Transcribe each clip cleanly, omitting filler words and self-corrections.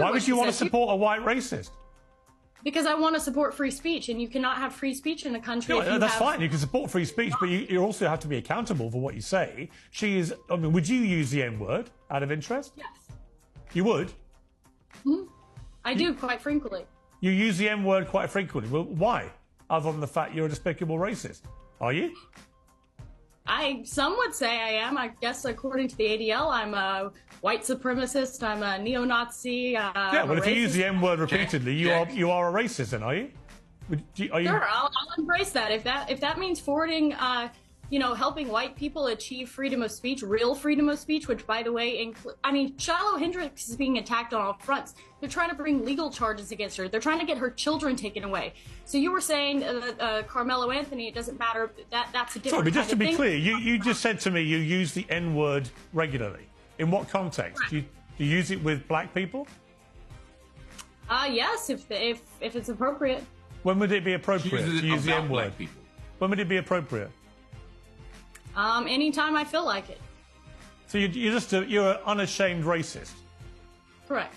Why would you want to support a white racist? Because I want to support free speech, and you cannot have free speech in a country. No, that's fine. You can support free speech, but you also have to be accountable for what you say. She is. I mean, would you use the N-word out of interest? Yes. You would. I do quite frequently. You use the N-word quite frequently. Well, why? Other than the fact you're a despicable racist, are you? Some would say I am. I guess according to the ADL, I'm a white supremacist. I'm a neo-Nazi. Yeah. Well, if you use the N-word repeatedly, you are a racist, then, are you? Are you? Sure, I'll embrace that. If that means forwarding, helping white people achieve freedom of speech, real freedom of speech, which, by the way, Shiloh Hendrix is being attacked on all fronts. They're trying to bring legal charges against her. They're trying to get her children taken away. So you were saying Carmelo Anthony, it doesn't matter. That's a different. Sorry, but just to be thing. clear, you just said to me you use the N-word regularly. In what context? Right. Do you use it with black people? Yes, if it's appropriate. When would it be appropriate to use the N-word? When would it be appropriate? Anytime I feel like it. So you're an unashamed racist. Correct.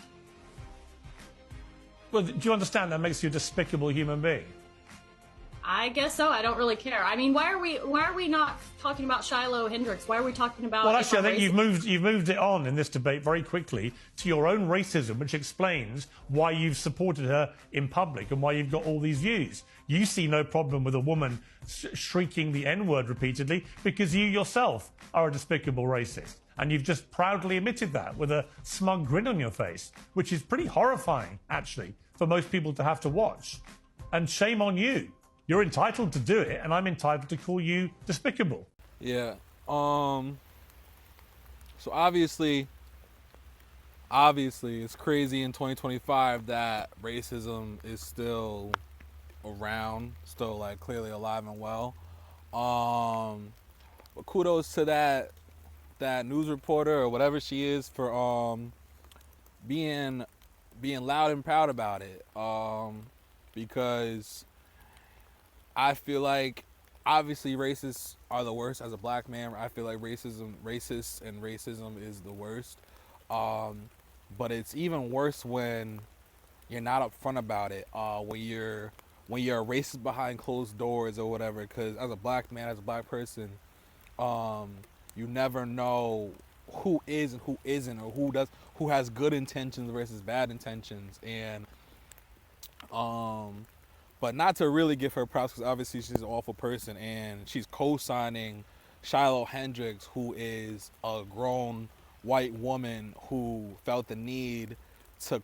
Well, do you understand that makes you a despicable human being? I guess so. I don't really care. I mean, why are we not talking about Shiloh Hendrix? Why are we talking about? Well, actually, I think you've moved it on in this debate very quickly to your own racism, which explains why you've supported her in public and why you've got all these views. You see no problem with a woman shrieking the N-word repeatedly because you yourself are a despicable racist. And you've just proudly admitted that with a smug grin on your face, which is pretty horrifying, actually, for most people to have to watch. And shame on you. You're entitled to do it, and I'm entitled to call you despicable. Yeah. So obviously, it's crazy in 2025 that racism is still around, still like clearly alive and well. But kudos to that news reporter or whatever she is for being loud and proud about it. Because I feel like obviously racists are the worst. As a black man, I feel like racists and racism is the worst. But it's even worse when you're not upfront about it. When you're a racist behind closed doors or whatever. Because as a black man, as a black person, you never know who is and who isn't, or who has good intentions versus bad intentions. And but not to really give her props, because obviously she's an awful person, and she's co-signing Shiloh Hendrix, who is a grown white woman who felt the need to